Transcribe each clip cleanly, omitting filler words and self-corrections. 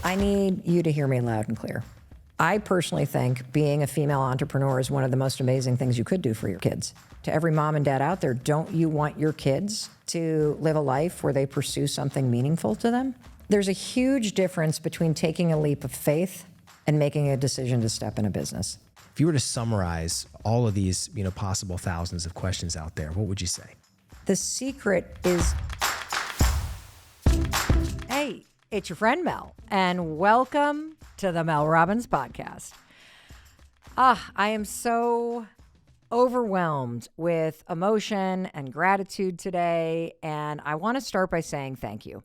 I need you to hear me loud and clear. I personally think being a female entrepreneur is one of the most amazing things you could do for your kids. To every mom and dad out there, don't you want your kids to live a life where they pursue something meaningful to them? There's a huge difference between taking a leap of faith and making a decision to step in a business. If you were to summarize all of these, possible thousands of questions out there, what would you say? The secret is, hey, it's your friend Mel, and welcome to the Mel Robbins podcast. I am so overwhelmed with emotion and gratitude today, and I want to start by saying thank you.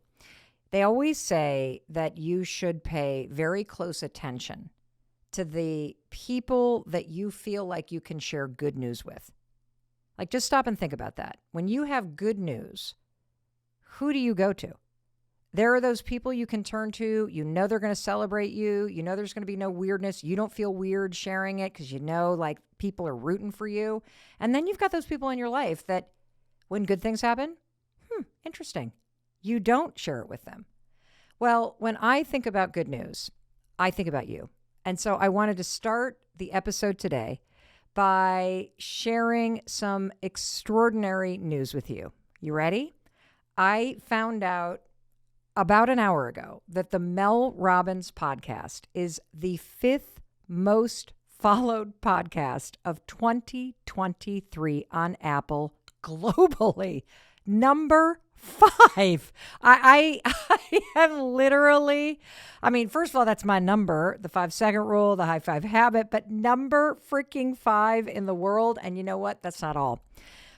They always say that you should pay very close attention to the people that you feel like you can share good news with. Like, just stop and think about that. When you have good news, who do you go to? There are those people you can turn to. You know they're going to celebrate you. You know there's going to be no weirdness. You don't feel weird sharing it because you know, like, people are rooting for you. And then you've got those people in your life that when good things happen, interesting. You don't share it with them. Well, when I think about good news, I think about you. And so I wanted to start the episode today by sharing some extraordinary news with you. You ready? I found out about an hour ago that the Mel Robbins podcast is the 5th most followed podcast of 2023 on Apple globally. Number 5. I am literally, first of all, that's my number, the 5-second rule, the high 5 habit, but number freaking 5 in the world. And you know what? That's not all.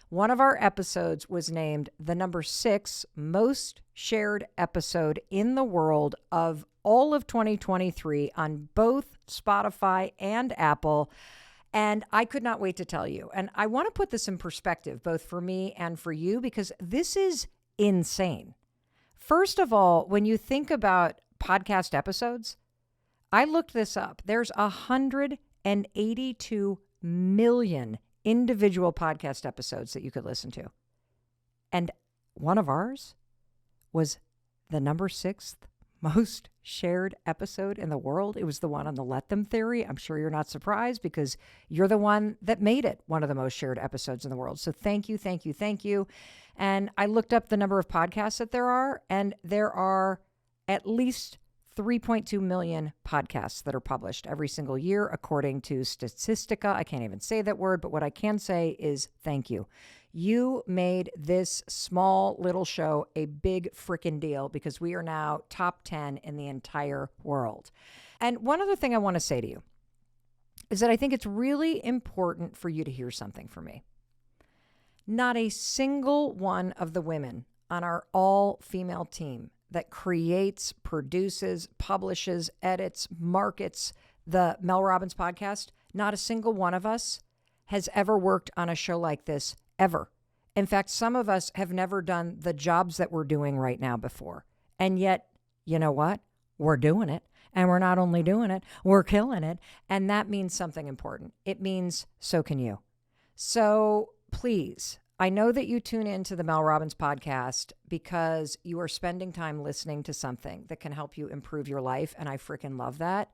One of our episodes was named the number 6 most shared episode in the world of all of 2023 on both Spotify and Apple. And I could not wait to tell you. And I want to put this in perspective, both for me and for you, because this is insane. First of all, when you think about podcast episodes, I looked this up. There's 182 million individual podcast episodes that you could listen to. And one of ours was the number 6th most shared episode in the world. It was the one on the Let Them theory. I'm sure you're not surprised because you're the one that made it one of the most shared episodes in the world. So thank you, thank you, thank you. And I looked up the number of podcasts that there are, and there are at least 3.2 million podcasts that are published every single year, according to Statistica. I can't even say that word, but what I can say is thank you. You made this small little show a big freaking deal because we are now top 10 in the entire world. And one other thing I want to say to you is that I think it's really important for you to hear something from me. Not a single one of the women on our all-female team that creates, produces, publishes, edits, markets the Mel Robbins podcast, not a single one of us has ever worked on a show like this, ever. In fact, some of us have never done the jobs that we're doing right now before. And yet, you know what? We're doing it. And we're not only doing it, we're killing it. And that means something important. It means so can you. So please, I know that you tune into the Mel Robbins podcast because you are spending time listening to something that can help you improve your life, and I freaking love that.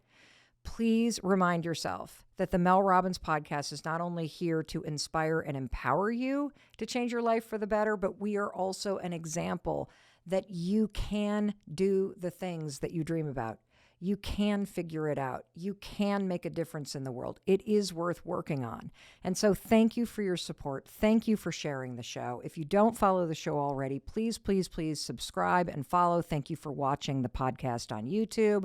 Please remind yourself that the Mel Robbins podcast is not only here to inspire and empower you to change your life for the better, but we are also an example that you can do the things that you dream about. You can figure it out. You can make a difference in the world. It is worth working on. And so thank you for your support. Thank you for sharing the show. If you don't follow the show already, please, please, please subscribe and follow. Thank you for watching the podcast on YouTube.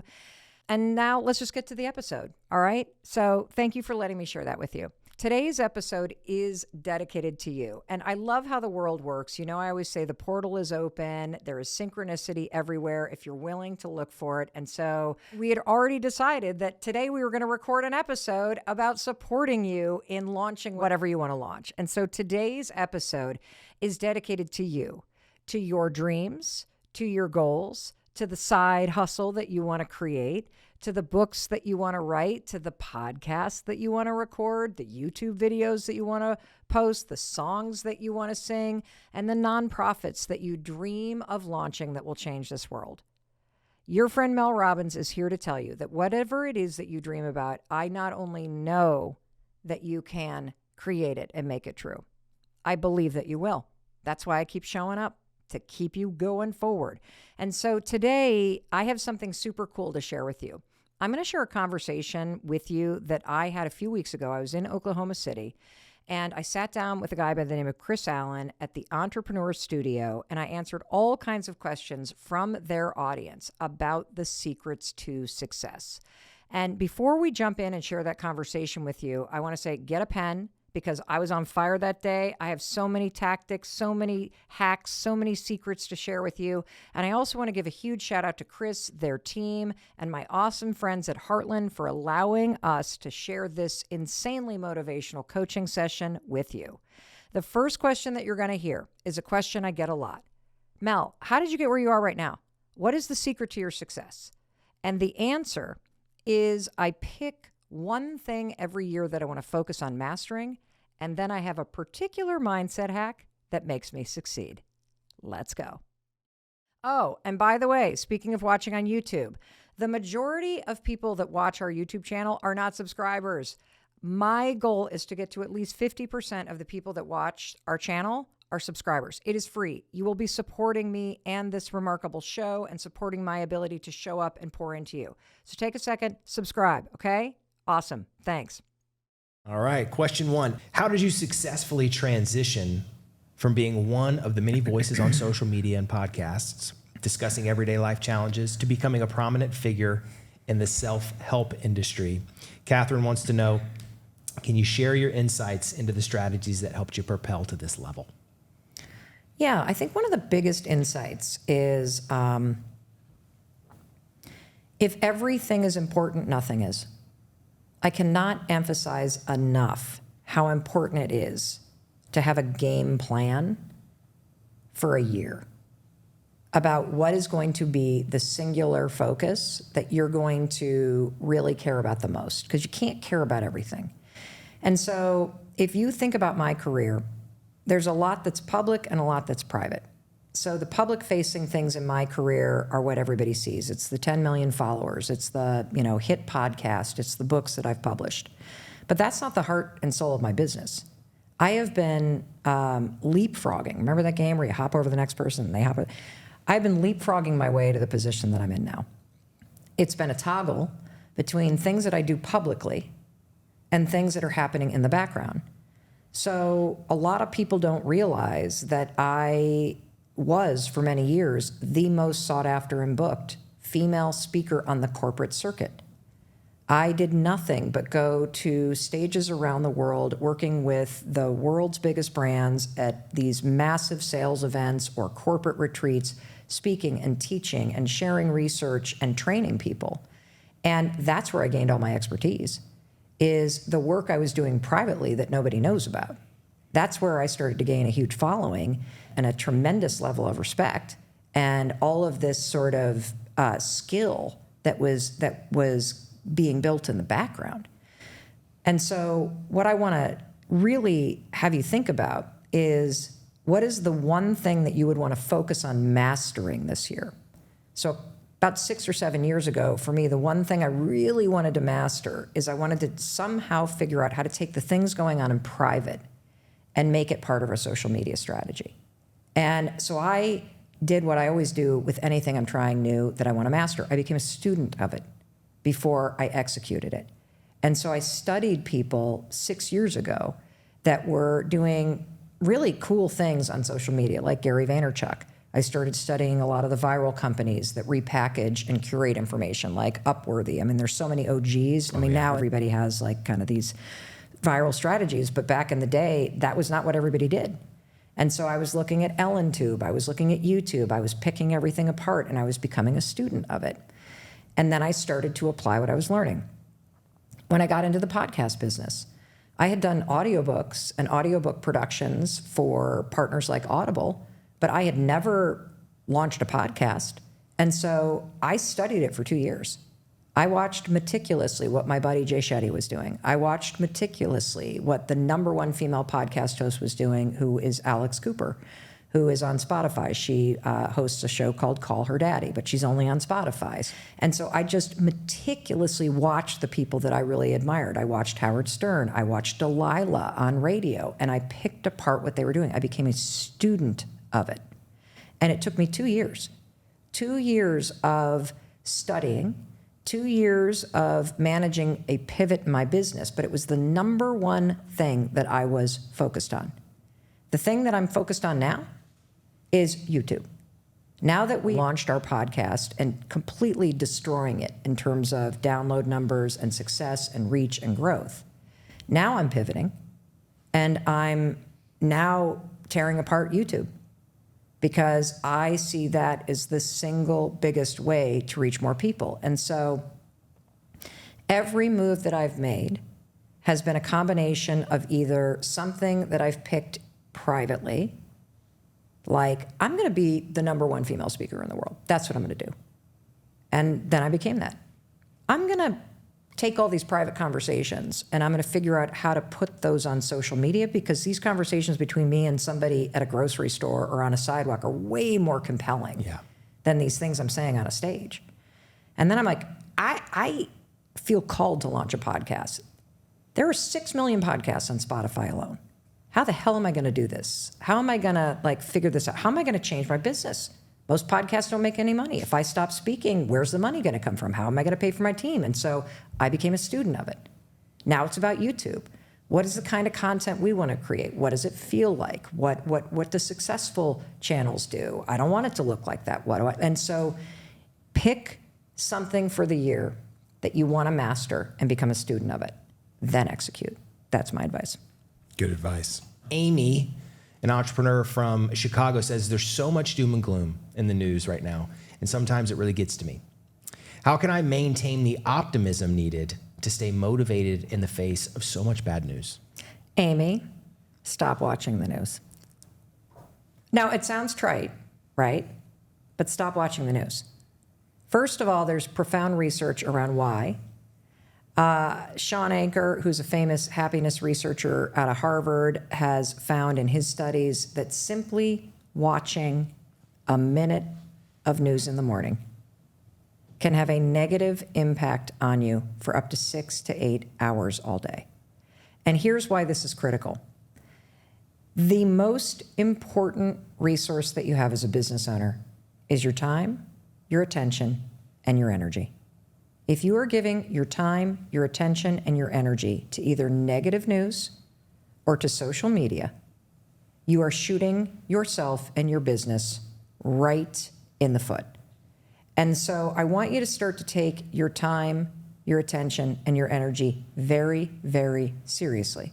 And now let's just get to the episode. All right. So thank you for letting me share that with you. Today's episode is dedicated to you. And I love how the world works. You know, I always say the portal is open. There is synchronicity everywhere if you're willing to look for it. And so we had already decided that today we were going to record an episode about supporting you in launching whatever you want to launch. And so today's episode is dedicated to you, to your dreams, to your goals, to the side hustle that you want to create, to the books that you want to write, to the podcasts that you want to record, the YouTube videos that you want to post, the songs that you want to sing, and the nonprofits that you dream of launching that will change this world. Your friend Mel Robbins is here to tell you that whatever it is that you dream about, I not only know that you can create it and make it true, I believe that you will. That's why I keep showing up, to keep you going forward. And so today I have something super cool to share with you. I'm going to share a conversation with you that I had a few weeks ago. I was in Oklahoma City and I sat down with a guy by the name of Chris Allen at the Entrepreneur Studio, and I answered all kinds of questions from their audience about the secrets to success. And before we jump in and share that conversation with you, I want to say, get a pen, because I was on fire that day. I have so many tactics, so many hacks, so many secrets to share with you. And I also want to give a huge shout out to Chris, their team, and my awesome friends at Heartland for allowing us to share this insanely motivational coaching session with you. The first question that you're going to hear is a question I get a lot. Mel, how did you get where you are right now? What is the secret to your success? And the answer is I pick one thing every year that I want to focus on mastering, and then I have a particular mindset hack that makes me succeed. Let's go. Oh, and by the way, speaking of watching on YouTube, the majority of people that watch our YouTube channel are not subscribers. My goal is to get to at least 50% of the people that watch our channel are subscribers. It is free. You will be supporting me and this remarkable show and supporting my ability to show up and pour into you. So take a second, subscribe, okay? Awesome. Thanks. All right. Question 1. How did you successfully transition from being one of the many voices on social media and podcasts discussing everyday life challenges to becoming a prominent figure in the self-help industry? Catherine wants to know, can you share your insights into the strategies that helped you propel to this level? Yeah, I think one of the biggest insights is if everything is important, nothing is. I cannot emphasize enough how important it is to have a game plan for a year about what is going to be the singular focus that you're going to really care about the most, because you can't care about everything. And so if you think about my career, there's a lot that's public and a lot that's private. So the public-facing things in my career are what everybody sees. It's the 10 million followers. It's the hit podcast. It's the books that I've published. But that's not the heart and soul of my business. I have been leapfrogging. Remember that game where you hop over the next person and they hop over? I've been leapfrogging my way to the position that I'm in now. It's been a toggle between things that I do publicly and things that are happening in the background. So a lot of people don't realize that I was, for many years, the most sought after and booked female speaker on the corporate circuit. I did nothing but go to stages around the world working with the world's biggest brands at these massive sales events or corporate retreats, speaking and teaching and sharing research and training people. And that's where I gained all my expertise, is the work I was doing privately that nobody knows about. That's where I started to gain a huge following and a tremendous level of respect, and all of this sort of skill that was being built in the background. And so what I want to really have you think about is, what is the one thing that you would want to focus on mastering this year? So about 6 or 7 years ago, for me, the one thing I really wanted to master is I wanted to somehow figure out how to take the things going on in private and make it part of a social media strategy. And so I did what I always do with anything I'm trying new that I want to master. I became a student of it before I executed it. And so I studied people 6 years ago that were doing really cool things on social media, like Gary Vaynerchuk. I started studying a lot of the viral companies that repackage and curate information, like Upworthy. I mean, there's so many OGs. Now everybody has like kind of these viral strategies, but back in the day, that was not what everybody did. And so I was looking at EllenTube, I was looking at YouTube, I was picking everything apart, and I was becoming a student of it. And then I started to apply what I was learning. When I got into the podcast business, I had done audiobooks and audiobook productions for partners like Audible, but I had never launched a podcast. And so I studied it for 2 years. I watched meticulously what my buddy Jay Shetty was doing. I watched meticulously what the #1 female podcast host was doing, who is Alex Cooper, who is on Spotify. She hosts a show called Call Her Daddy, but she's only on Spotify. And so I just meticulously watched the people that I really admired. I watched Howard Stern. I watched Delilah on radio, and I picked apart what they were doing. I became a student of it. And it took me 2 years. 2 years of studying, 2 years of managing a pivot in my business, but it was the number one thing that I was focused on. The thing that I'm focused on now is YouTube. Now that we launched our podcast and completely destroying it in terms of download numbers and success and reach and growth, now I'm pivoting and I'm now tearing apart YouTube because I see that as the single biggest way to reach more people. And so every move that I've made has been a combination of either something that I've picked privately, like, I'm going to be the number one female speaker in the world. That's what I'm going to do. And then I became that. I'm going to take all these private conversations and I'm going to figure out how to put those on social media, because these conversations between me and somebody at a grocery store or on a sidewalk are way more compelling than these things I'm saying on a stage. And then I'm like, I feel called to launch a podcast. There are 6 million podcasts on Spotify alone. How the hell am I going to do this? How am I going to figure this out? How am I going to change my business? Most podcasts don't make any money. If I stop speaking, where's the money going to come from? How am I going to pay for my team? And so I became a student of it. Now it's about YouTube. What is the kind of content we want to create? What does it feel like? What do successful channels do? I don't want it to look like that. And so pick something for the year that you want to master and become a student of it. Then execute. That's my advice. Good advice. Amy, an entrepreneur from Chicago, says there's so much doom and gloom in the news right now, and sometimes it really gets to me. How can I maintain the optimism needed to stay motivated in the face of so much bad news? Amy, stop watching the news. Now, it sounds trite, right? But stop watching the news. First of all, there's profound research around why. Sean Anker, who's a famous happiness researcher out of Harvard, has found in his studies that simply watching a minute of news in the morning can have a negative impact on you for up to 6 to 8 hours all day. And here's why this is critical. The most important resource that you have as a business owner is your time, your attention, and your energy. If you are giving your time, your attention, and your energy to either negative news or to social media, you are shooting yourself and your business right in the foot. And so I want you to start to take your time, your attention, and your energy very, very seriously.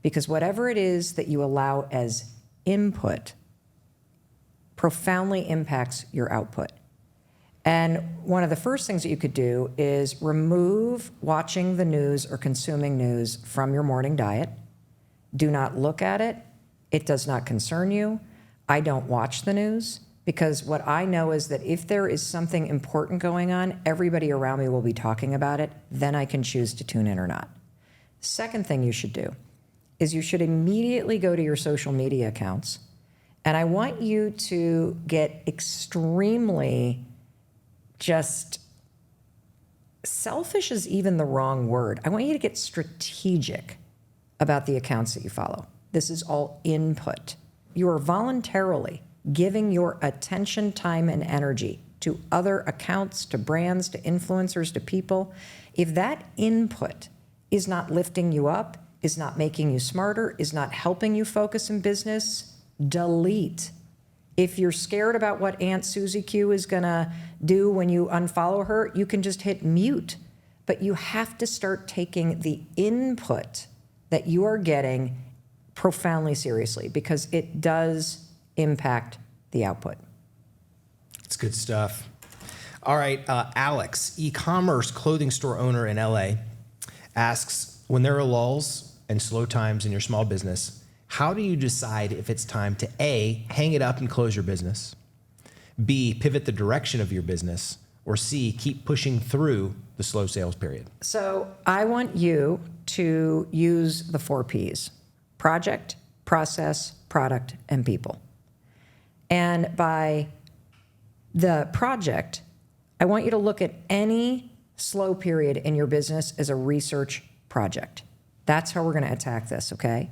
Because whatever it is that you allow as input profoundly impacts your output. And one of the first things that you could do is remove watching the news or consuming news from your morning diet. Do not look at it. It does not concern you. I don't watch the news because what I know is that if there is something important going on, everybody around me will be talking about it. Then I can choose to tune in or not. Second thing you should do is you should immediately go to your social media accounts. And I want you to get extremely just selfish is even the wrong word. I want you to get strategic about the accounts that you follow. This is all input. You are voluntarily giving your attention, time, and energy to other accounts, to brands, to influencers, to people. If that input is not lifting you up, is not making you smarter, is not helping you focus in business, delete. If you're scared about what Aunt Susie Q is going to do when you unfollow her, you can just hit mute. But you have to start taking the input that you are getting profoundly seriously because it does impact the output. It's good stuff. All right, Alex, e-commerce clothing store owner in LA, asks, when there are lulls and slow times in your small business, how do you decide if it's time to A, hang it up and close your business, B, pivot the direction of your business, or C, keep pushing through the slow sales period? So I want you to use the 4 Ps: project, process, product, and people. And by the project, I want you to look at any slow period in your business as a research project. That's how we're going to attack this, okay?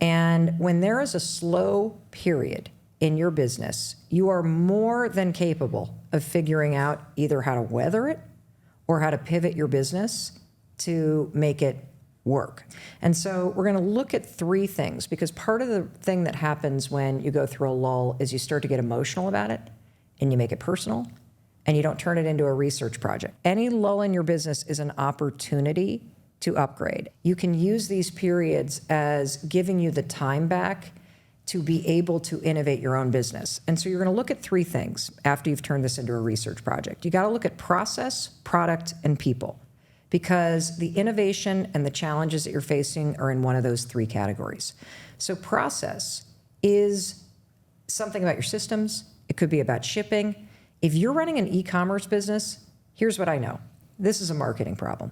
And when there is a slow period in your business, you are more than capable of figuring out either how to weather it or how to pivot your business to make it work. And so we're going to look at three things, because part of the thing that happens when you go through a lull is you start to get emotional about it and you make it personal and you don't turn it into a research project. Any lull in your business is an opportunity to upgrade. You can use these periods as giving you the time back to be able to innovate your own business. And so you're going to look at three things after you've turned this into a research project. You got to look at process, product, and people, because the innovation and the challenges that you're facing are in one of those three categories. So process is something about your systems. It could be about shipping. If you're running an e-commerce business, here's what I know. This is a marketing problem,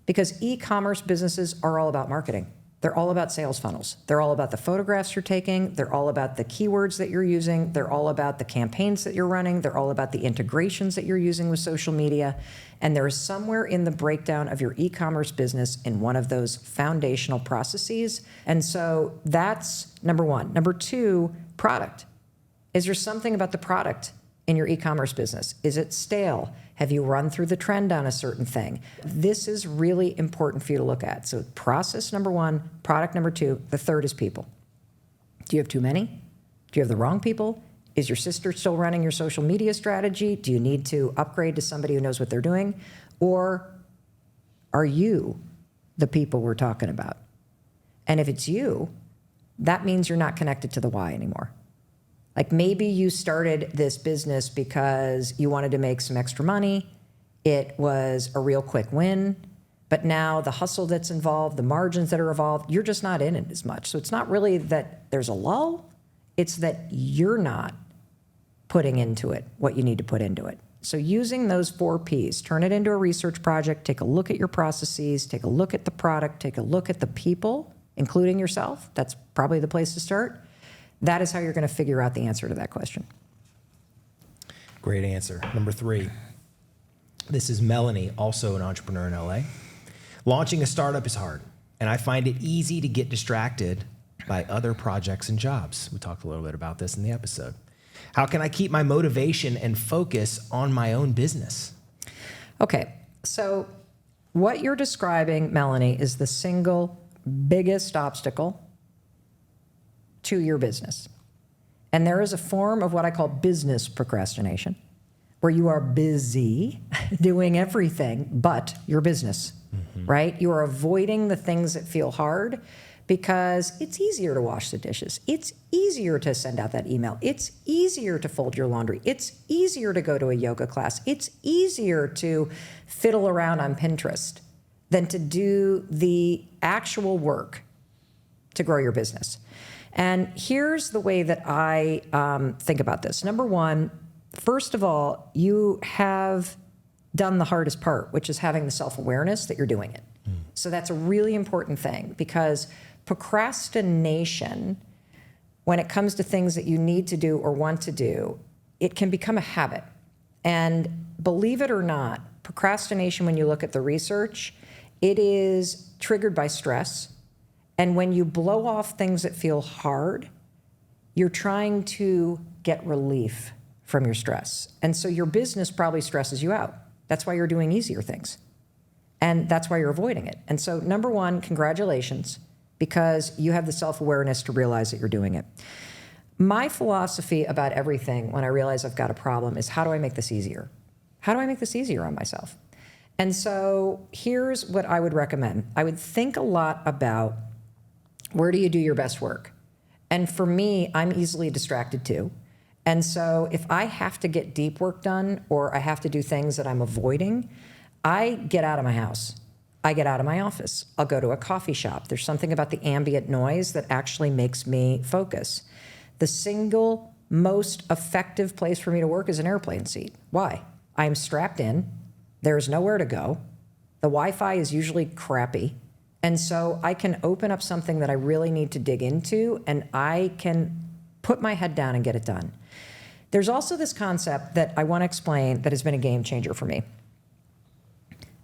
because e-commerce businesses are all about marketing. They're all about sales funnels. They're all about the photographs you're taking. They're all about the keywords that you're using. They're all about the campaigns that you're running. They're all about the integrations that you're using with social media. And there is somewhere in the breakdown of your e-commerce business in one of those foundational processes. And so that's number one. Number two, product. Is there something about the product in your e-commerce business? Is it stale? Have you run through the trend on a certain thing? This is really important for you to look at. So process number one, product number two, the third is people. Do you have too many? Do you have the wrong people? Is your sister still running your social media strategy? Do you need to upgrade to somebody who knows what they're doing? Or are you the people we're talking about? And if it's you, that means you're not connected to the why anymore. Like maybe you started this business because you wanted to make some extra money. It was a real quick win, but now the hustle that's involved, the margins that are involved, you're just not in it as much. So it's not really that there's a lull. It's that you're not putting into it what you need to put into it. So using those 4 Ps, turn it into a research project, take a look at your processes, take a look at the product, take a look at the people, including yourself. That's probably the place to start. That is how you're going to figure out the answer to that question. Great answer. Number 3. This is Melanie, also an entrepreneur in LA. Launching a startup is hard, and I find it easy to get distracted by other projects and jobs. We talked a little bit about this in the episode. How can I keep my motivation and focus on my own business? Okay, so what you're describing, Melanie, is the single biggest obstacle to your business. And there is a form of what I call business procrastination, where you are busy doing everything but your business, right? You are avoiding the things that feel hard because it's easier to wash the dishes. It's easier to send out that email. It's easier to fold your laundry. It's easier to go to a yoga class. It's easier to fiddle around on Pinterest than to do the actual work to grow your business. And here's the way that I think about this. Number one, first of all, you have done the hardest part, which is having the self-awareness that you're doing it. So that's a really important thing, because procrastination, when it comes to things that you need to do or want to do, it can become a habit. And believe it or not, procrastination, when you look at the research, it is triggered by stress. And when you blow off things that feel hard, you're trying to get relief from your stress. And so your business probably stresses you out. That's why you're doing easier things. And that's why you're avoiding it. And so number one, congratulations, because you have the self-awareness to realize that you're doing it. My philosophy about everything when I realize I've got a problem is, how do I make this easier? How do I make this easier on myself? And so here's what I would recommend. I would think a lot about, where do you do your best work? And for me, I'm easily distracted too. And so if I have to get deep work done, or I have to do things that I'm avoiding, I get out of my house. I get out of my office. I'll go to a coffee shop. There's something about the ambient noise that actually makes me focus. The single most effective place for me to work is an airplane seat. Why? I'm strapped in. There's nowhere to go. The Wi-Fi is usually crappy. And so I can open up something that I really need to dig into, and I can put my head down and get it done. There's also this concept that I want to explain that has been a game changer for me.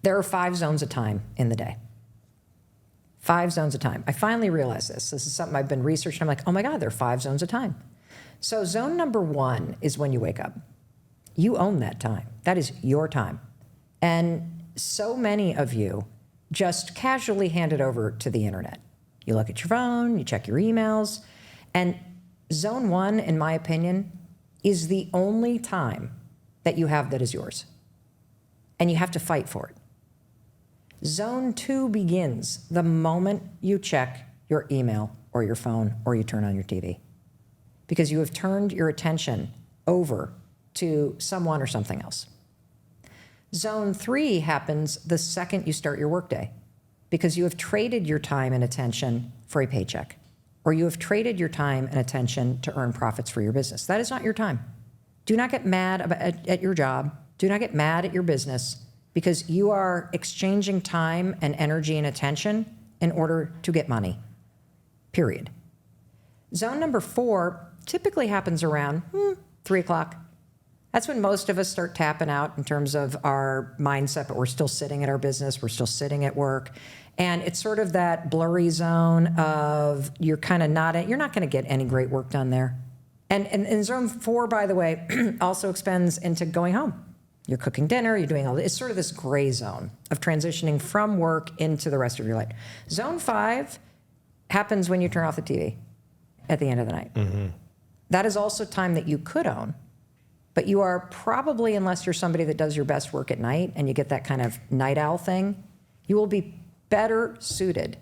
There are 5 zones of time in the day. 5 zones of time. I finally realized this. This is something I've been researching. I'm like, oh my God, there are 5 zones of time. So zone number 1 is when you wake up. You own that time. That is your time. And so many of you just casually hand it over to the internet. You look at your phone, you check your emails, and zone 1, in my opinion, is the only time that you have that is yours. And you have to fight for it. Zone 2 begins the moment you check your email or your phone or you turn on your TV, because you have turned your attention over to someone or something else. Zone 3 happens the second you start your workday, because you have traded your time and attention for a paycheck, or you have traded your time and attention to earn profits for your business. That is not your time. Do not get mad at your job. Do not get mad at your business, because you are exchanging time and energy and attention in order to get money, period. Zone number 4 typically happens around 3 o'clock. That's when most of us start tapping out in terms of our mindset, but we're still sitting at our business, we're still sitting at work. And it's sort of that blurry zone of you're kind of you're not going to get any great work done there. And zone 4, by the way, also extends into going home. You're cooking dinner, you're doing all this. It's sort of this gray zone of transitioning from work into the rest of your life. Zone 5 happens when you turn off the TV at the end of the night. Mm-hmm. That is also time that you could own, but you are probably, unless you're somebody that does your best work at night and you get that kind of night owl thing, you will be better suited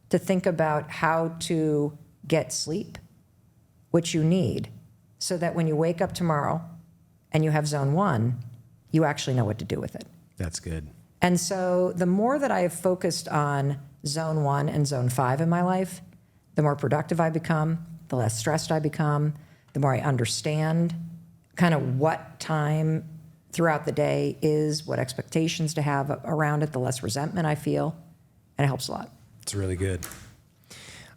to think about how to get sleep, which you need, so that when you wake up tomorrow and you have zone 1, you actually know what to do with it. That's good. And so the more that I have focused on zone 1 and zone 5 in my life, the more productive I become, the less stressed I become, the more I understand kind of what time throughout the day is, what expectations to have around it, the less resentment I feel, and it helps a lot. It's really good.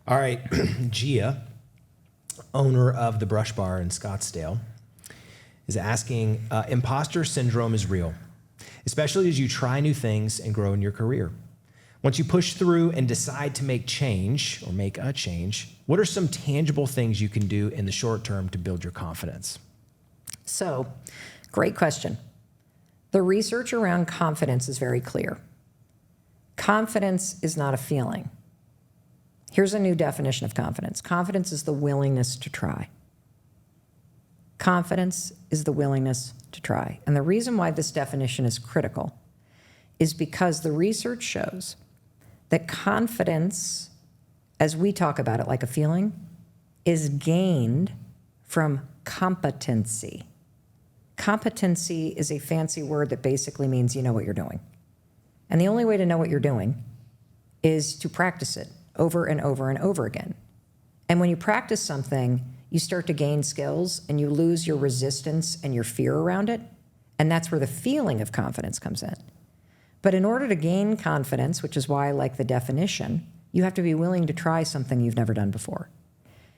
All right, Gia, owner of the Brush Bar in Scottsdale, is asking, imposter syndrome is real, especially as you try new things and grow in your career. Once you push through and decide to make change or make a change, what are some tangible things you can do in the short term to build your confidence? So, great question. The research around confidence is very clear. Confidence is not a feeling. Here's a new definition of confidence. Confidence is the willingness to try. Confidence is the willingness to try. And the reason why this definition is critical is because the research shows that confidence, as we talk about it like a feeling, is gained from competency. Competency is a fancy word that basically means you know what you're doing. And the only way to know what you're doing is to practice it over and over and over again. And when you practice something, you start to gain skills and you lose your resistance and your fear around it. And that's where the feeling of confidence comes in. But in order to gain confidence, which is why I like the definition, you have to be willing to try something you've never done before.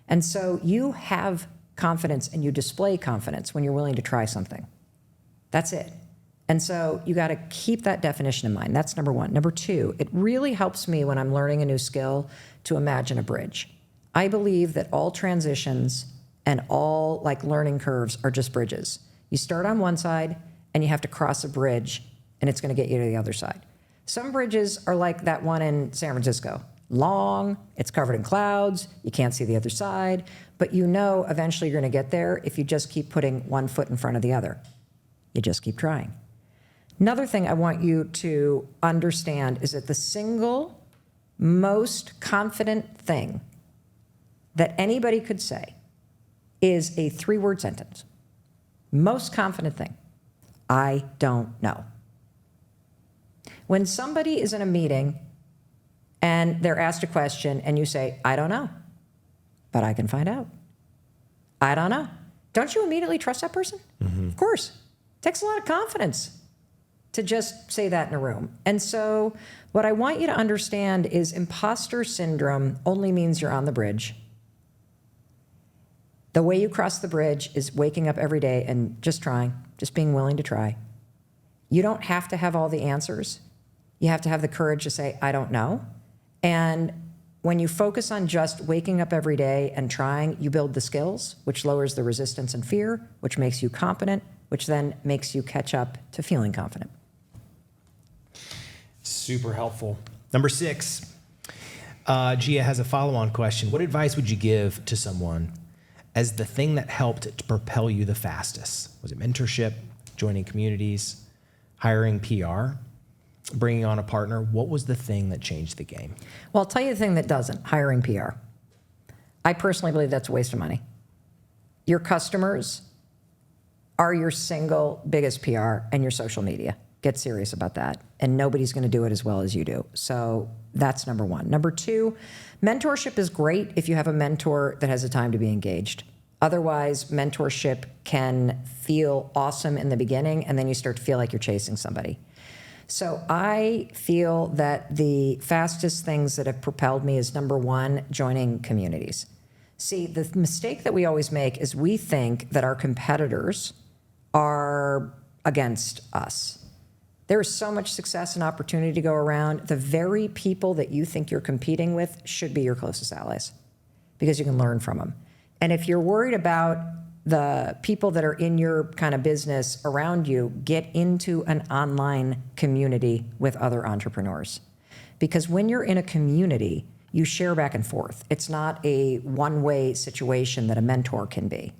And so you have confidence and you display confidence when you're willing to try something. That's it. And so you got to keep that definition in mind. That's number 1. Number 2, it really helps me when I'm learning a new skill to imagine a bridge. I believe that all transitions and all learning curves are just bridges. You start on one side and you have to cross a bridge and it's going to get you to the other side. Some bridges are like that one in San Francisco. Long, it's covered in clouds, you can't see the other side, but you know eventually you're going to get there if you just keep putting one foot in front of the other. You just keep trying. Another thing I want you to understand is that the single most confident thing that anybody could say is a 3-word sentence. Most confident thing. I don't know. When somebody is in a meeting and they're asked a question and you say, I don't know, but I can find out. I don't know. Don't you immediately trust that person? Mm-hmm. Of course. It takes a lot of confidence to just say that in a room. And so what I want you to understand is imposter syndrome only means you're on the bridge. The way you cross the bridge is waking up every day and just trying, just being willing to try. You don't have to have all the answers. You have to have the courage to say, I don't know. And when you focus on just waking up every day and trying, you build the skills, which lowers the resistance and fear, which makes you confident, which then makes you catch up to feeling confident. Super helpful. Number 6, Gia has a follow-on question. What advice would you give to someone as the thing that helped to propel you the fastest? Was it mentorship, joining communities, hiring PR, bringing on a partner? What was the thing that changed the game? Well, I'll tell you the thing that doesn't, hiring PR. I personally believe that's a waste of money. Your customers are your single biggest PR and your social media. Get serious about that. And nobody's going to do it as well as you do. So that's number 1. Number 2, mentorship is great if you have a mentor that has the time to be engaged. Otherwise, mentorship can feel awesome in the beginning, and then you start to feel like you're chasing somebody. So I feel that the fastest things that have propelled me is, number 1, joining communities. See, the mistake that we always make is we think that our competitors are against us. There is so much success and opportunity to go around. The very people that you think you're competing with should be your closest allies because you can learn from them. And if you're worried about the people that are in your kind of business around you, get into an online community with other entrepreneurs. Because when you're in a community, you share back and forth. It's not a one-way situation that a mentor can be.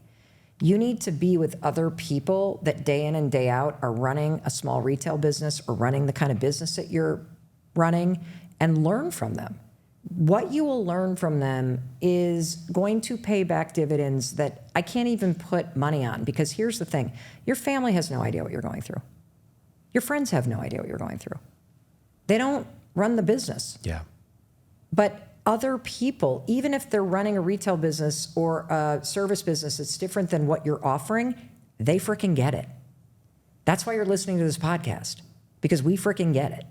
You need to be with other people that day in and day out are running a small retail business or running the kind of business that you're running, and learn from them. What you will learn from them is going to pay back dividends that I can't even put money on, because here's the thing. Your family has no idea what you're going through. Your friends have no idea what you're going through. They don't run the business. Yeah. But other people, even if they're running a retail business or a service business that's different than what you're offering, they freaking get it. That's why you're listening to this podcast, because we freaking get it.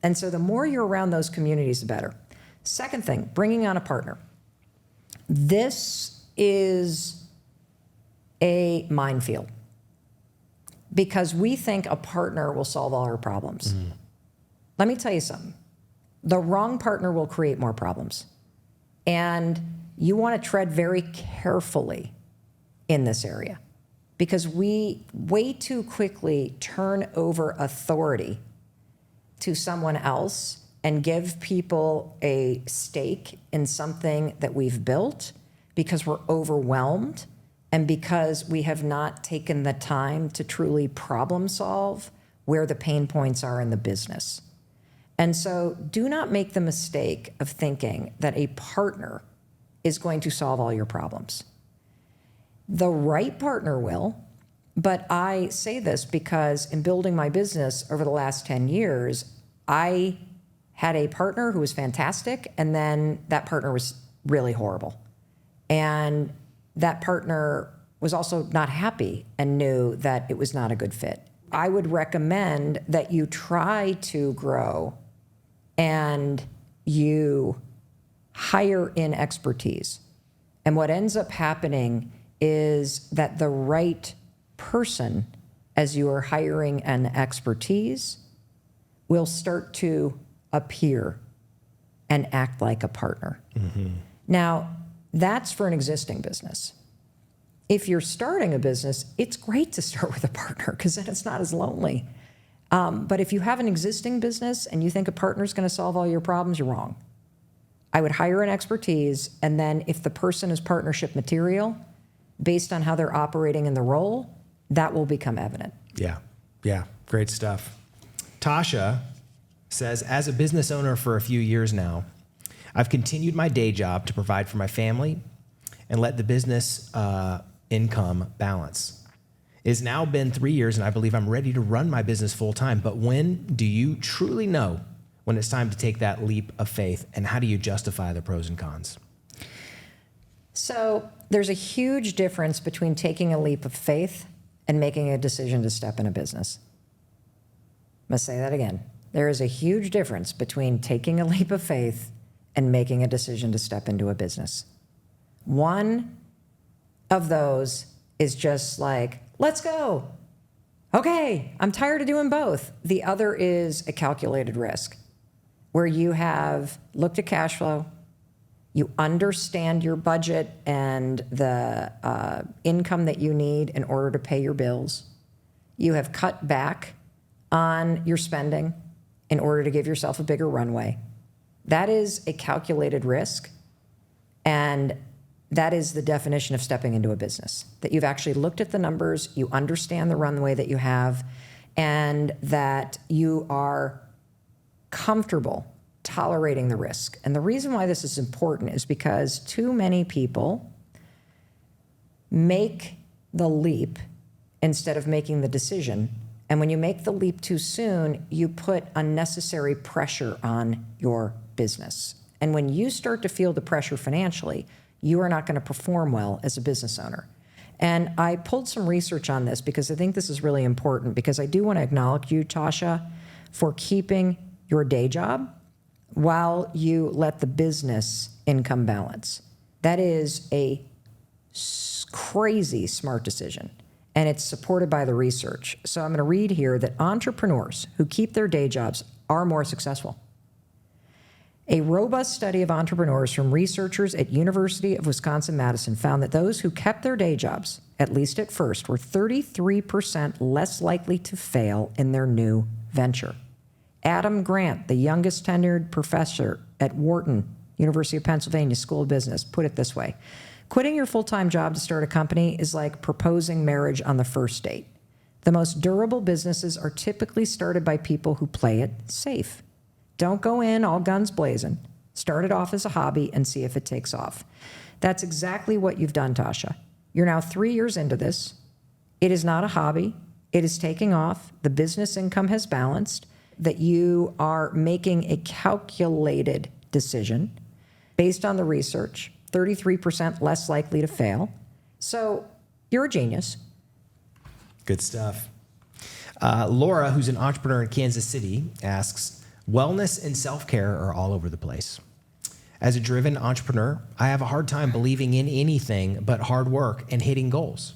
And so the more you're around those communities, the better. Second thing, bringing on a partner. This is a minefield because we think a partner will solve all our problems. Let me tell you something. The wrong partner will create more problems. And you want to tread very carefully in this area because we way too quickly turn over authority to someone else and give people a stake in something that we've built because we're overwhelmed and because we have not taken the time to truly problem solve where the pain points are in the business. And so do not make the mistake of thinking that a partner is going to solve all your problems. The right partner will, but I say this because in building my business over the last 10 years, I had a partner who was fantastic, and then that partner was really horrible. And that partner was also not happy and knew that it was not a good fit. I would recommend that you try to grow and you hire in expertise. And what ends up happening is that the right person, as you are hiring an expertise, will start to appear and act like a partner. Now, that's for an existing business. If you're starting a business, it's great to start with a partner because then it's not as lonely. But if you have an existing business and you think a partner is going to solve all your problems, you're wrong. I would hire an expertise, and then if the person is partnership material, based on how they're operating in the role, that will become evident. Yeah. Great stuff. Tasha says, as a business owner for a few years now, I've continued my day job to provide for my family and let the business income balance. It has now been 3 years, and I believe I'm ready to run my business full time. But when do you truly know when it's time to take that leap of faith, and how do you justify the pros and cons? So there's a huge difference between taking a leap of faith and making a decision to step in a business. I'm going to say that again. There is a huge difference between taking a leap of faith and making a decision to step into a business. One of those is just like, let's go. Okay, I'm tired of doing both. The other is a calculated risk where you have looked at cash flow, you understand your budget and the income that you need in order to pay your bills. You have cut back on your spending in order to give yourself a bigger runway. That is a calculated risk, and that is the definition of stepping into a business, that you've actually looked at the numbers, you understand the runway that you have, and that you are comfortable tolerating the risk. And the reason why this is important is because too many people make the leap instead of making the decision. And when you make the leap too soon, you put unnecessary pressure on your business. And when you start to feel the pressure financially, you are not going to perform well as a business owner. And I pulled some research on this because I think this is really important, because I do want to acknowledge you, Tasha, for keeping your day job while you let the business income balance. That is a crazy smart decision, and it's supported by the research. So I'm going to read here that entrepreneurs who keep their day jobs are more successful. A robust study of entrepreneurs from researchers at University of Wisconsin-Madison found that those who kept their day jobs, at least at first, were 33% less likely to fail in their new venture. Adam Grant, the youngest tenured professor at Wharton, University of Pennsylvania School of Business, put it this way: quitting your full-time job to start a company is like proposing marriage on the first date. The most durable businesses are typically started by people who play it safe. Don't go in all guns blazing. Start it off as a hobby and see if it takes off. That's exactly what you've done, Tasha. You're now 3 years into this. It is not a hobby. It is taking off. The business income has balanced. That you are making a calculated decision based on the research, 33% less likely to fail. So you're a genius. Good stuff. Laura, who's an entrepreneur in Kansas City, asks, wellness and self-care are all over the place. As a driven entrepreneur, I have a hard time believing in anything but hard work and hitting goals.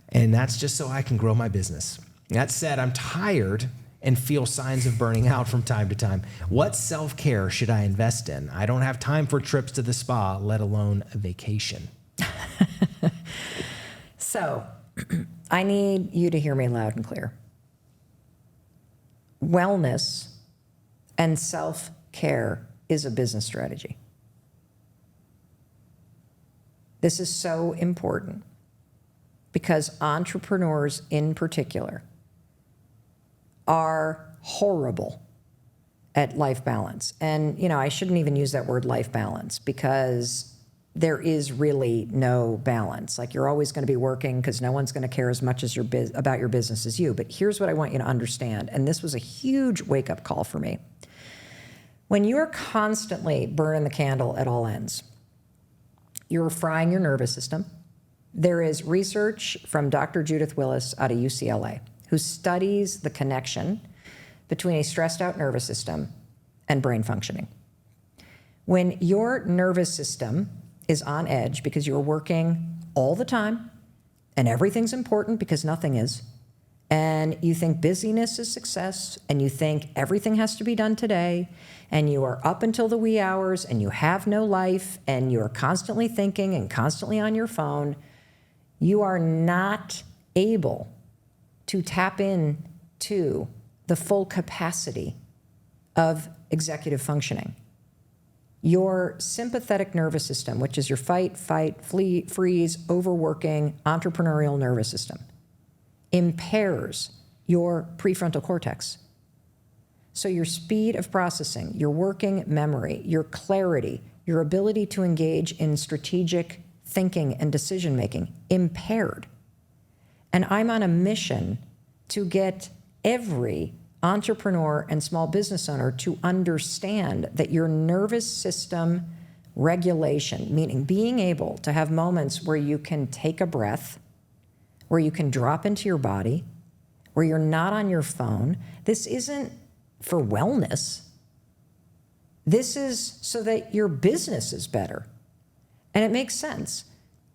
And that's just so I can grow my business. That said, I'm tired and feel signs of burning out from time to time. What self-care should I invest in? I don't have time for trips to the spa, let alone a vacation. So I need you to hear me loud and clear. Wellness and self-care is a business strategy. This is so important because entrepreneurs in particular are horrible at life balance. And, I shouldn't even use that word life balance, because there is really no balance. Like, you're always going to be working because no one's going to care as much as about your business as you. But here's what I want you to understand. And this was a huge wake-up call for me. When you're constantly burning the candle at all ends, you're frying your nervous system. There is research from Dr. Judith Willis out of UCLA who studies the connection between a stressed out nervous system and brain functioning. When your nervous system is on edge because you're working all the time and everything's important because nothing is, and you think busyness is success, and you think everything has to be done today, and you are up until the wee hours, and you have no life, and you're constantly thinking and constantly on your phone, you are not able to tap in to the full capacity of executive functioning. Your sympathetic nervous system, which is your fight, flee, freeze, overworking, entrepreneurial nervous system, impairs your prefrontal cortex. So your speed of processing, your working memory, your clarity, your ability to engage in strategic thinking and decision-making, impaired. And I'm on a mission to get every entrepreneur and small business owner to understand that your nervous system regulation, meaning being able to have moments where you can take a breath, where you can drop into your body, where you're not on your phone. This isn't for wellness. This is so that your business is better. And it makes sense.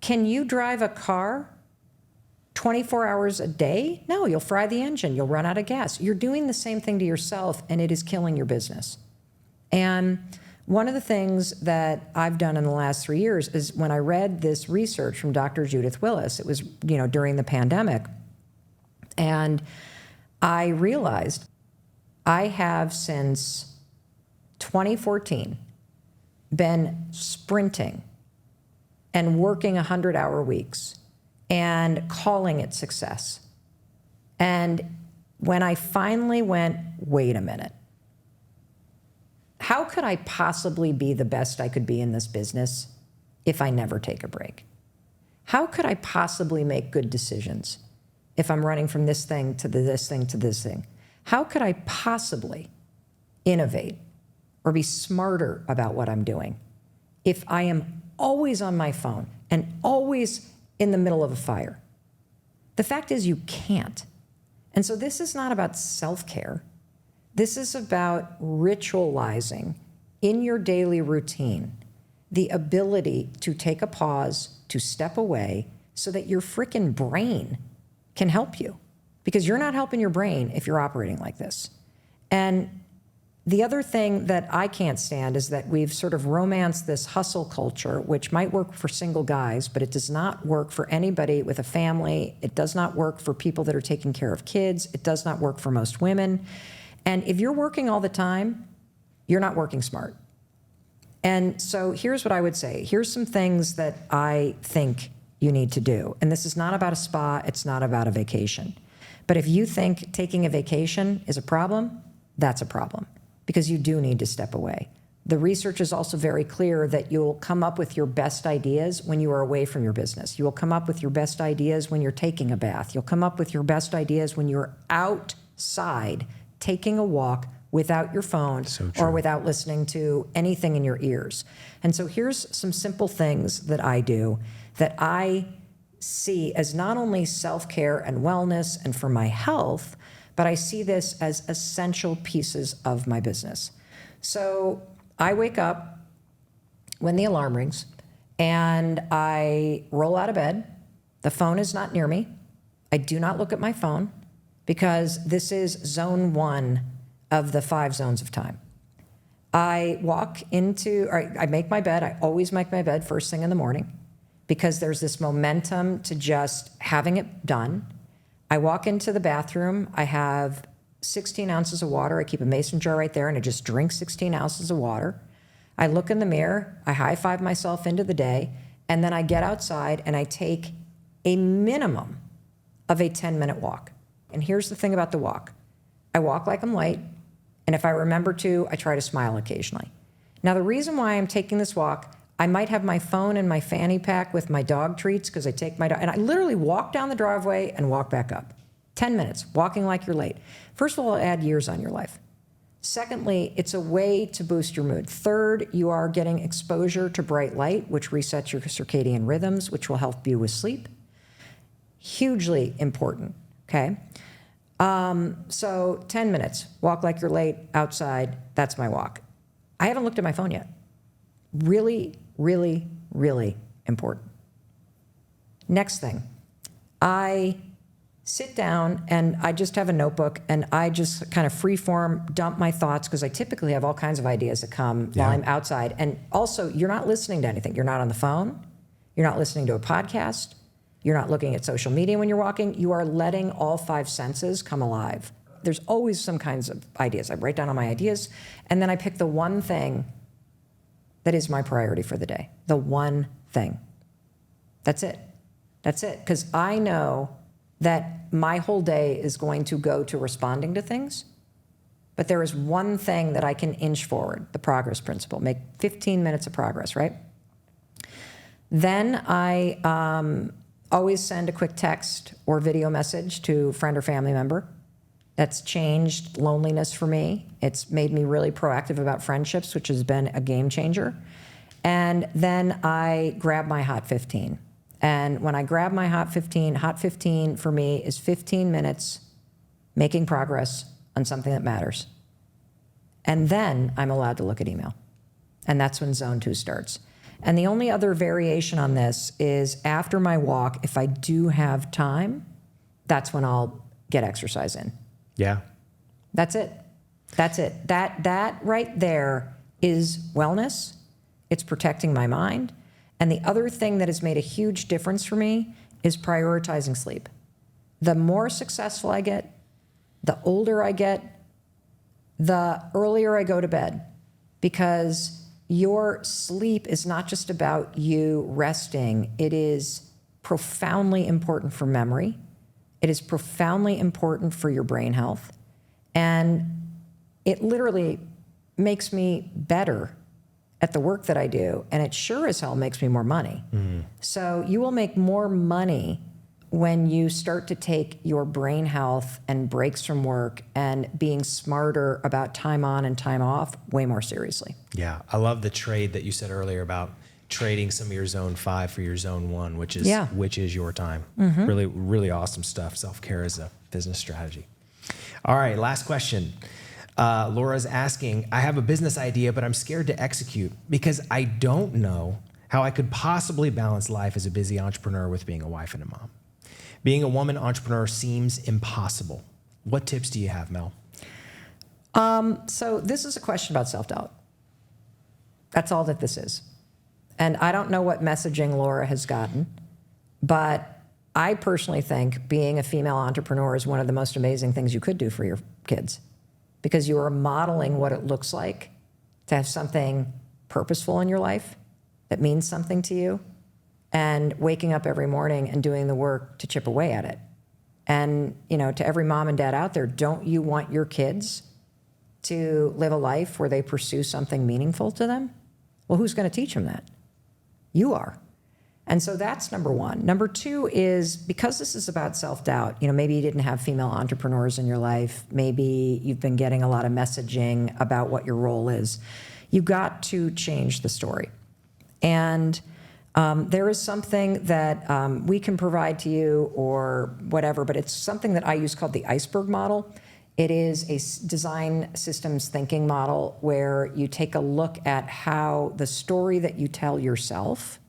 Can you drive a car 24 hours a day? No, you'll fry the engine. You'll run out of gas. You're doing the same thing to yourself, and it is killing your business. And one of the things that I've done in the last 3 years is when I read this research from Dr. Judith Willis, it was, during the pandemic, and I realized I have since 2014 been sprinting and working 100-hour weeks and calling it success. And when I finally went, wait a minute, how could I possibly be the best I could be in this business if I never take a break? How could I possibly make good decisions if I'm running from this thing to this thing to this thing? How could I possibly innovate or be smarter about what I'm doing if I am always on my phone and always in the middle of a fire? The fact is you can't. And so this is not about self-care. This is about ritualizing in your daily routine the ability to take a pause, to step away, so that your frickin' brain can help you. Because you're not helping your brain if you're operating like this. And the other thing that I can't stand is that we've sort of romanced this hustle culture, which might work for single guys, but it does not work for anybody with a family. It does not work for people that are taking care of kids. It does not work for most women. And if you're working all the time, you're not working smart. And so here's what I would say. Here's some things that I think you need to do. And this is not about a spa. It's not about a vacation. But if you think taking a vacation is a problem, that's a problem, because you do need to step away. The research is also very clear that you'll come up with your best ideas when you are away from your business. You will come up with your best ideas when you're taking a bath. You'll come up with your best ideas when you're outside taking a walk without your phone or without listening to anything in your ears. And so here's some simple things that I do that I see as not only self-care and wellness and for my health, but I see this as essential pieces of my business. So I wake up when the alarm rings and I roll out of bed. The phone is not near me. I do not look at my phone because this is zone 1 of the 5 zones of time. I make my bed. I always make my bed first thing in the morning because there's this momentum to just having it done. I walk into the bathroom. I have 16 ounces of water. I keep a mason jar right there and I just drink 16 ounces of water. I look in the mirror. I high five myself into the day. And then I get outside and I take a minimum of a 10-minute walk. And here's the thing about the walk. I walk like I'm late. And if I remember to, I try to smile occasionally. Now, the reason why I'm taking this walk, I might have my phone in my fanny pack with my dog treats because I take my dog, and I literally walk down the driveway and walk back up. 10 minutes, walking like you're late. First of all, it'll add years on your life. Secondly, it's a way to boost your mood. Third, you are getting exposure to bright light, which resets your circadian rhythms, which will help you with sleep. Hugely important, okay? So 10 minutes, walk like you're late, outside, that's my walk. I haven't looked at my phone yet. Really, really, really important. Next thing, I sit down and I just have a notebook and I just kind of freeform dump my thoughts because I typically have all kinds of ideas that come while I'm outside. And also, you're not listening to anything. You're not on the phone. You're not listening to a podcast. You're not looking at social media when you're walking. You are letting all 5 senses come alive. There's always some kinds of ideas. I write down all my ideas and then I pick the one thing that is my priority for the day. The one thing. That's it. That's it. Because I know that my whole day is going to go to responding to things, but there is one thing that I can inch forward, the progress principle, make 15 minutes of progress, right? Then I always send a quick text or video message to a friend or family member. That's changed loneliness for me. It's made me really proactive about friendships, which has been a game changer. And then I grab my Hot 15. And when I grab my Hot 15 for me is 15 minutes making progress on something that matters. And then I'm allowed to look at email. And that's when zone 2 starts. And the only other variation on this is after my walk, if I do have time, that's when I'll get exercise in. Yeah. That's it. That's it. That right there is wellness. It's protecting my mind. And the other thing that has made a huge difference for me is prioritizing sleep. The more successful I get, the older I get, the earlier I go to bed, because your sleep is not just about you resting. It is profoundly important for memory. It is profoundly important for your brain health. And it literally makes me better at the work that I do. And it sure as hell makes me more money. So you will make more money when you start to take your brain health and breaks from work and being smarter about time on and time off way more seriously. Yeah. I love the trade that you said earlier about trading some of your zone 5 for your zone 1, which is your time. Really, really awesome stuff. Self-care is a business strategy. All right. Last question. Laura's asking, I have a business idea, but I'm scared to execute because I don't know how I could possibly balance life as a busy entrepreneur with being a wife and a mom. Being a woman entrepreneur seems impossible. What tips do you have, Mel? So this is a question about self-doubt. That's all that this is. And I don't know what messaging Laura has gotten, but I personally think being a female entrepreneur is one of the most amazing things you could do for your kids, because you are modeling what it looks like to have something purposeful in your life that means something to you, and waking up every morning and doing the work to chip away at it. And, you know, to every mom and dad out there, don't you want your kids to live a life where they pursue something meaningful to them? Well, who's going to teach them that? You are. And so that's number one. Number two is, because this is about self-doubt, you know, maybe you didn't have female entrepreneurs in your life. Maybe you've been getting a lot of messaging about what your role is. You've got to change the story. And there is something that we can provide to you or whatever, but it's something that I use called the iceberg model. It is a design systems thinking model where you take a look at how the story that you tell yourself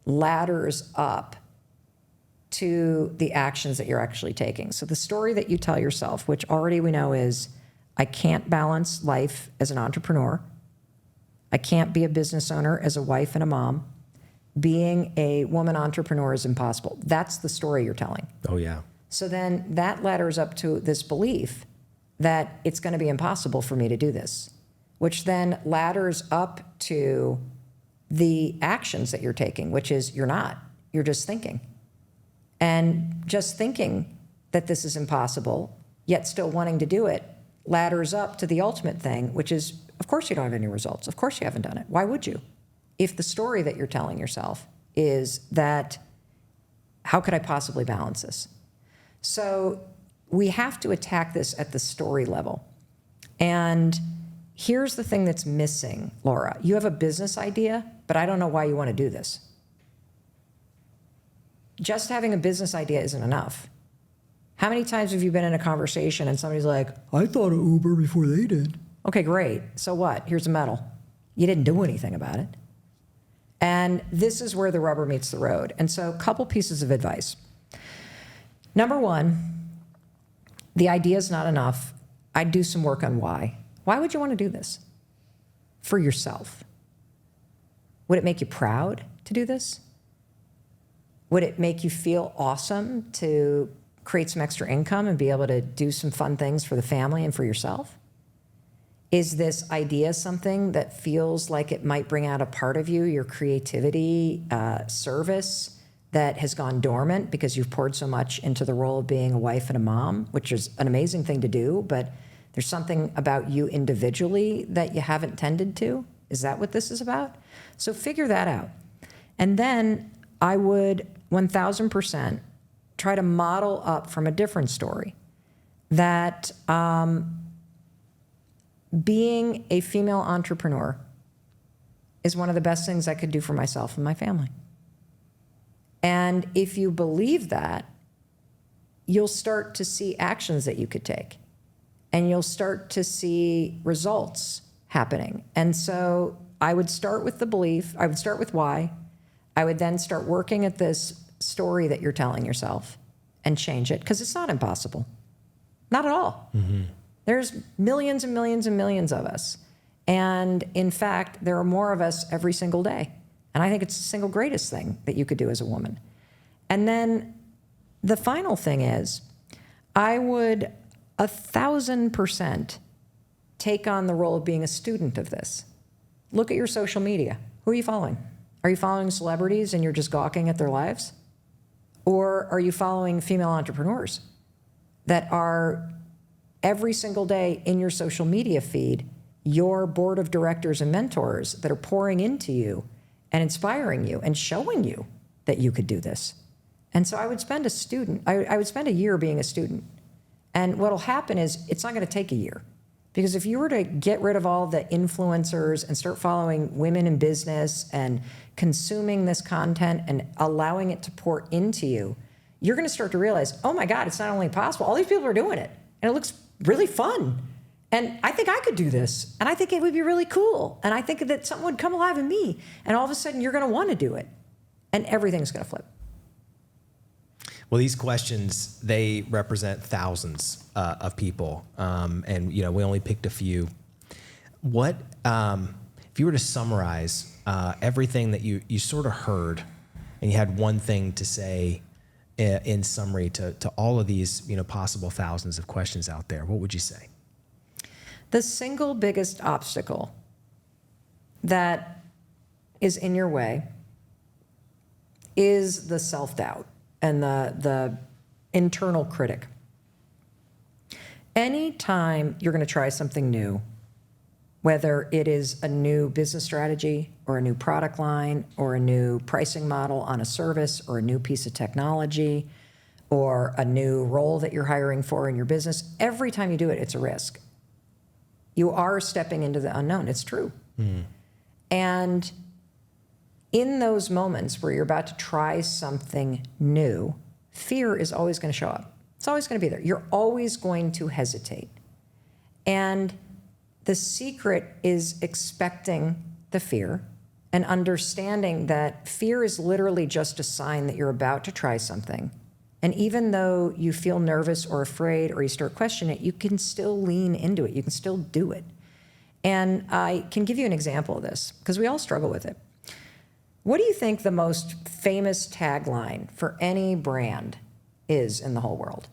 ladders up to the actions that you're actually taking. So the story that you tell yourself, which already we know is, I can't balance life as an entrepreneur. I can't be a business owner as a wife and a mom. Being a woman entrepreneur is impossible. That's the story you're telling. Oh, yeah. So then that ladders up to this belief that it's going to be impossible for me to do this, which then ladders up to the actions that you're taking, which is you're not. You're just thinking. And just thinking that this is impossible, yet still wanting to do it, ladders up to the ultimate thing, which is, of course you don't have any results. Of course you haven't done it. Why would you? If the story that you're telling yourself is that, how could I possibly balance this? So we have to attack this at the story level. And here's the thing that's missing, Laura. You have a business idea, but I don't know why you want to do this. Just having a business idea isn't enough. How many times have you been in a conversation and somebody's like, I thought of Uber before they did. Okay, great. So what? Here's a medal. You didn't do anything about it. And this is where the rubber meets the road. And so a couple pieces of advice. Number one, the idea is not enough. I'd do some work on why. Why would you want to do this? For yourself. Would it make you proud to do this? Would it make you feel awesome to create some extra income and be able to do some fun things for the family and for yourself? Is this idea something that feels like it might bring out a part of you, your creativity, service that has gone dormant because you've poured so much into the role of being a wife and a mom, which is an amazing thing to do, but there's something about you individually that you haven't tended to? Is that what this is about? So figure that out. And then I would 1000% try to model up from a different story that being a female entrepreneur is one of the best things I could do for myself and my family. And if you believe that, you'll start to see actions that you could take, and you'll start to see results happening. And so I would start with the belief. I would start with why. I would then start working at this story that you're telling yourself and change it, because it's not impossible. Not at all. Mm-hmm. There's millions and millions and millions of us. And in fact, there are more of us every single day. And I think it's the single greatest thing that you could do as a woman. And then the final thing is, I would 1,000% take on the role of being a student of this. Look at your social media. Who are you following? Are you following celebrities and you're just gawking at their lives? Or are you following female entrepreneurs that are every single day in your social media feed, your board of directors and mentors that are pouring into you and inspiring you and showing you that you could do this? And so I would spend I would spend a year being a student. And what'll happen is it's not going to take a year. Because if you were to get rid of all the influencers and start following women in business and consuming this content and allowing it to pour into you, you're going to start to realize, oh my God, it's not only possible, all these people are doing it. And it looks really fun. And I think I could do this. And I think it would be really cool. And I think that something would come alive in me. And all of a sudden you're going to want to do it. And everything's going to flip. Well, these questions, they represent thousands of people. And, you know, we only picked a few. What, if you were to summarize everything that you sort of heard, and you had one thing to say in summary to all of these, you know, possible thousands of questions out there, what would you say? The single biggest obstacle that is in your way is the self-doubt and the internal critic. Anytime you're going to try something new, whether it is a new business strategy or a new product line or a new pricing model on a service or a new piece of technology or a new role that you're hiring for in your business, every time you do it, it's a risk. You are stepping into the unknown. It's true. And in those moments where you're about to try something new, fear is always going to show up. It's always going to be there. You're always going to hesitate. And the secret is expecting the fear and understanding that fear is literally just a sign that you're about to try something. And even though you feel nervous or afraid or you start questioning it, you can still lean into it. You can still do it. And I can give you an example of this because we all struggle with it. What do you think the most famous tagline for any brand is in the whole world?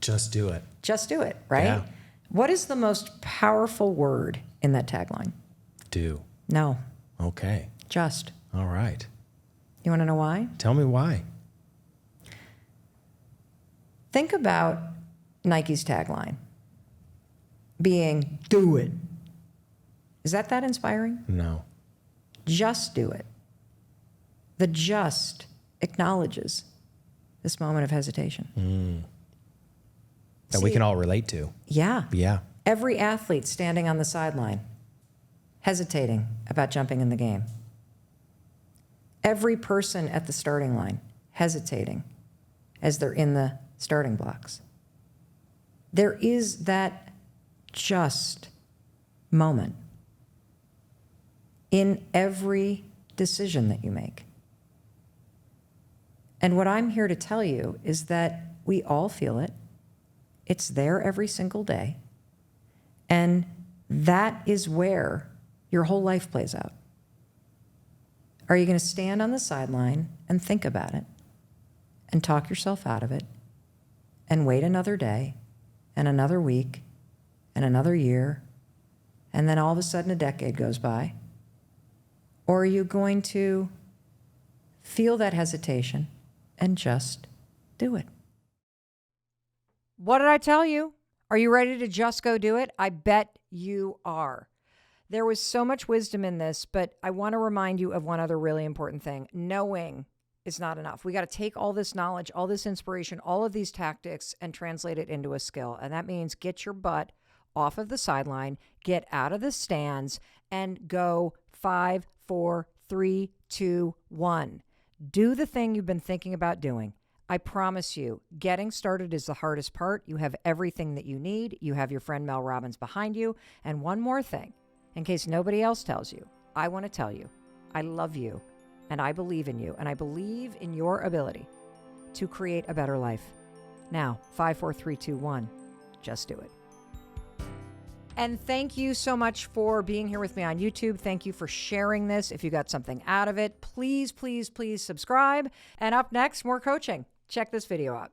Just do it. Just do it, right? Yeah. What is the most powerful word in that tagline? Do. No. Okay. Just. All right. You want to know why? Tell me why. Think about Nike's tagline being, do it. Is that inspiring? No. Just do it. The just acknowledges this moment of hesitation. That we can all relate to. Yeah. Yeah. Every athlete standing on the sideline, hesitating about jumping in the game. Every person at the starting line, hesitating as they're in the starting blocks. There is that just moment in every decision that you make. And what I'm here to tell you is that we all feel it. It's there every single day. And that is where your whole life plays out. Are you going to stand on the sideline and think about it and talk yourself out of it and wait another day and another week and another year and then all of a sudden a decade goes by? Or are you going to feel that hesitation and just do it? What did I tell you? Are you ready to just go do it? I bet you are. There was so much wisdom in this, but I want to remind you of one other really important thing. Knowing is not enough. We got to take all this knowledge, all this inspiration, all of these tactics and translate it into a skill. And that means get your butt off of the sideline, get out of the stands, and go 5, 4, 3, 2, 1. Do the thing you've been thinking about doing. I promise you, getting started is the hardest part. You have everything that you need. You have your friend Mel Robbins behind you. And one more thing, in case nobody else tells you, I want to tell you, I love you, and I believe in you, and I believe in your ability to create a better life. Now, 5, 4, 3, 2, 1, just do it. And thank you so much for being here with me on YouTube. Thank you for sharing this. If you got something out of it, please, please, please subscribe. And up next, more coaching. Check this video out.